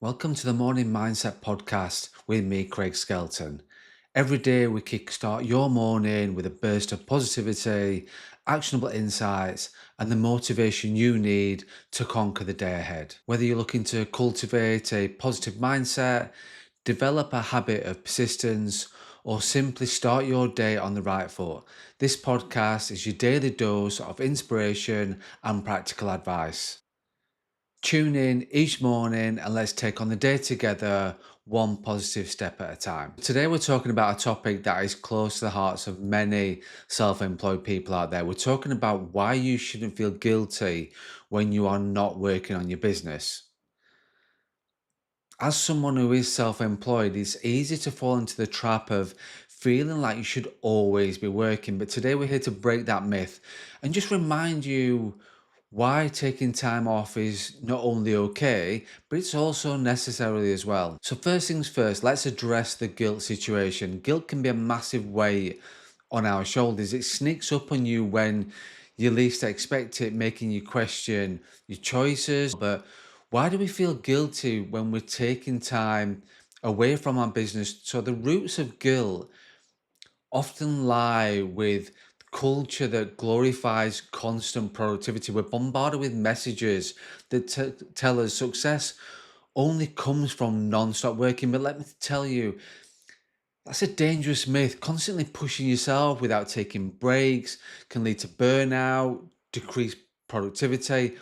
Welcome to the Morning Mindset Podcast with me, Craig Skelton. Every day we kickstart your morning with a burst of positivity, actionable insights, and the motivation you need to conquer the day ahead. Whether you're looking to cultivate a positive mindset, develop a habit of persistence, or simply start your day on the right foot, this podcast is your daily dose of inspiration and practical advice. Tune in each morning and let's take on the day together, one positive step at a time. Today, we're talking about a topic that is close to the hearts of many self employed people out there. We're talking about why you shouldn't feel guilty when you are not working on your business. As someone who is self employed, it's easy to fall into the trap of feeling like you should always be working. But today, we're here to break that myth and just remind you why taking time off is not only okay, but it's also necessary as well. So, first things first, let's address the guilt situation. Guilt can be a massive weight on our shoulders. It sneaks up on you when you least expect it, making you question your choices. But why do we feel guilty when we're taking time away from our business? So, the roots of guilt often lie with culture that glorifies constant productivity. We're bombarded with messages that tell us success only comes from non-stop working. But let me tell you, that's a dangerous myth. Constantly pushing yourself without taking breaks can lead to burnout, decreased productivity,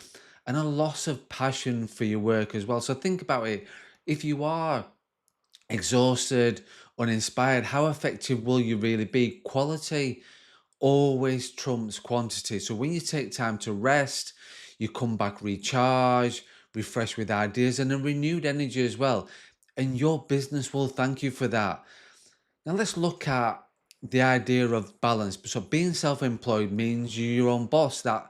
and a loss of passion for your work as well. So think about it. If you are exhausted, uninspired, how effective will you really be? Quality always trumps quantity. So when you take time to rest, you come back recharged, refreshed with ideas and a renewed energy as well. And your business will thank you for that. Now let's look at the idea of balance. So being self-employed means you're your own boss, that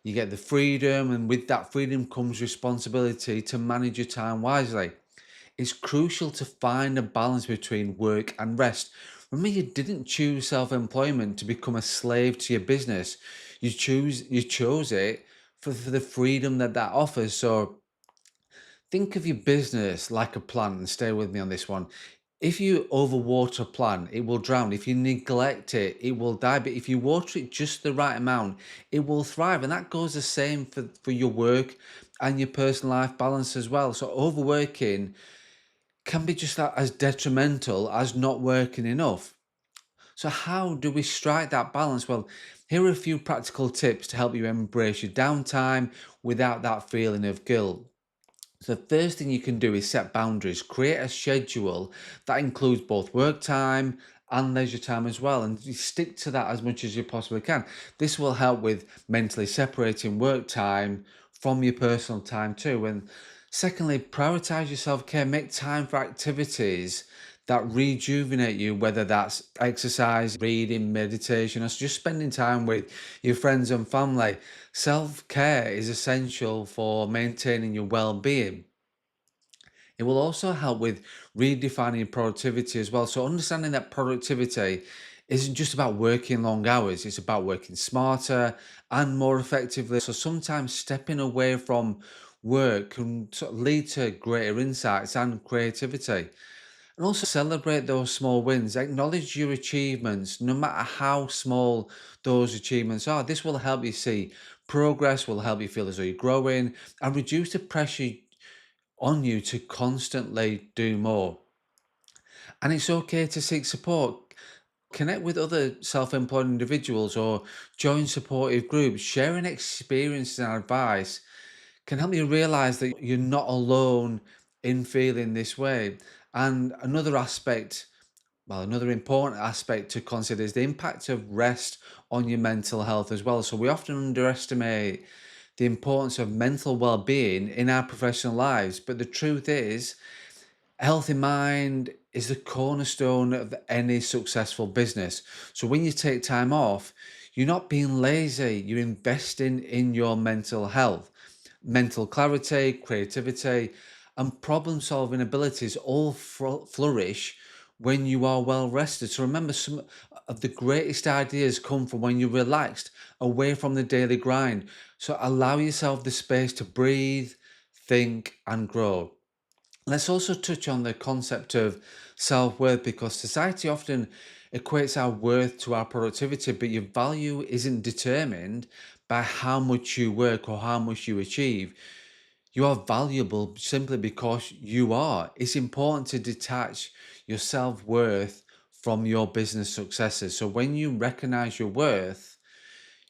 you get the freedom, and with that freedom comes responsibility to manage your time wisely. It's crucial to find a balance between work and rest. Remember, you didn't choose self-employment to become a slave to your business. You chose it for the freedom that offers. So think of your business like a plant, and stay with me on this one. If you overwater a plant, it will drown. If you neglect it, it will die. But if you water it just the right amount, it will thrive. And that goes the same for your work and your personal life balance as well. So overworking can be just as detrimental as not working enough. So, how do we strike that balance? Well, here are a few practical tips to help you embrace your downtime without that feeling of guilt. So, the first thing you can do is set boundaries. Create a schedule that includes both work time and leisure time as well, and you stick to that as much as you possibly can. This will help with mentally separating work time from your personal time too. And secondly, prioritize your self care. Make time for activities that rejuvenate you, whether that's exercise, reading, meditation, or just spending time with your friends and family. Self care is essential for maintaining your well being. It will also help with redefining productivity as well. So, understanding that productivity isn't just about working long hours, it's about working smarter and more effectively. So, sometimes stepping away from work can sort of lead to greater insights and creativity. And also celebrate those small wins, acknowledge your achievements, no matter how small those achievements are. This will help you see progress, will help you feel as though you're growing, and reduce the pressure on you to constantly do more. And it's okay to seek support. Connect with other self employed individuals or join supportive groups. Sharing experiences and advice can help you realize that you're not alone in feeling this way. And another important aspect to consider is the impact of rest on your mental health as well. So we often underestimate the importance of mental well-being in our professional lives, but the truth is, a healthy mind is the cornerstone of any successful business. So when you take time off, you're not being lazy, you're investing in your mental health. Mental clarity, creativity, and problem solving abilities all flourish when you are well rested. So remember, some of the greatest ideas come from when you're relaxed, away from the daily grind. So allow yourself the space to breathe, think, and grow. Let's also touch on the concept of self worth because society often equates our worth to our productivity, but your value isn't determined by how much you work or how much you achieve. You are valuable simply because you are. It's important to detach your self worth from your business successes. So when you recognize your worth,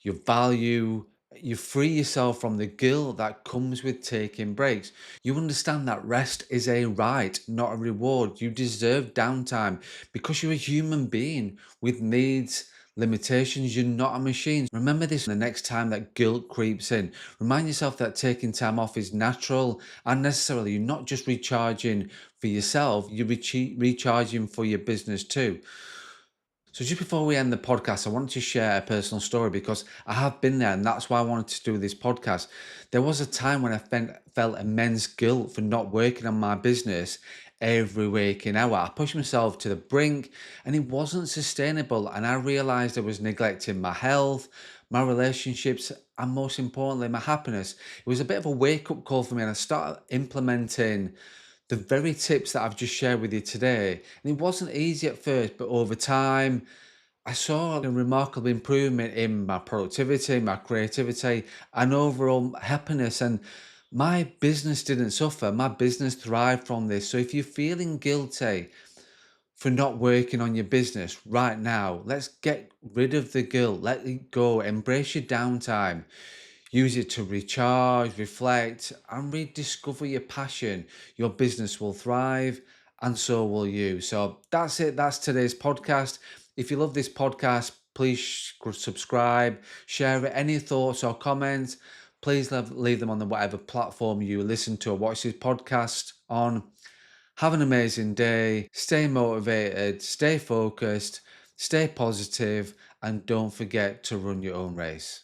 your value, you free yourself from the guilt that comes with taking breaks. You understand that rest is a right, not a reward. You deserve downtime because you're a human being with needs, limitations. You're not a machine. Remember this the next time that guilt creeps in. Remind yourself that taking time off is natural and necessary. You're not just recharging for yourself, you're recharging for your business too. So just before we end the podcast, I wanted to share a personal story because I have been there, and that's why I wanted to do this podcast. There was a time when I felt immense guilt for not working on my business every waking hour. I pushed myself to the brink and it wasn't sustainable. And I realized I was neglecting my health, my relationships, and most importantly, my happiness. It was a bit of a wake up call for me, and I started implementing the very tips that I've just shared with you today. And it wasn't easy at first, but over time, I saw a remarkable improvement in my productivity, my creativity, and overall happiness. And my business didn't suffer. My business thrived from this. So if you're feeling guilty for not working on your business right now, let's get rid of the guilt. Let it go. Embrace your downtime. Use it to recharge, reflect, and rediscover your passion. Your business will thrive, and so will you. So that's it. That's today's podcast. If you love this podcast, please subscribe, share it. Any thoughts or comments, please leave them on the whatever platform you listen to or watch this podcast on. Have an amazing day. Stay motivated, stay focused, stay positive, and don't forget to run your own race.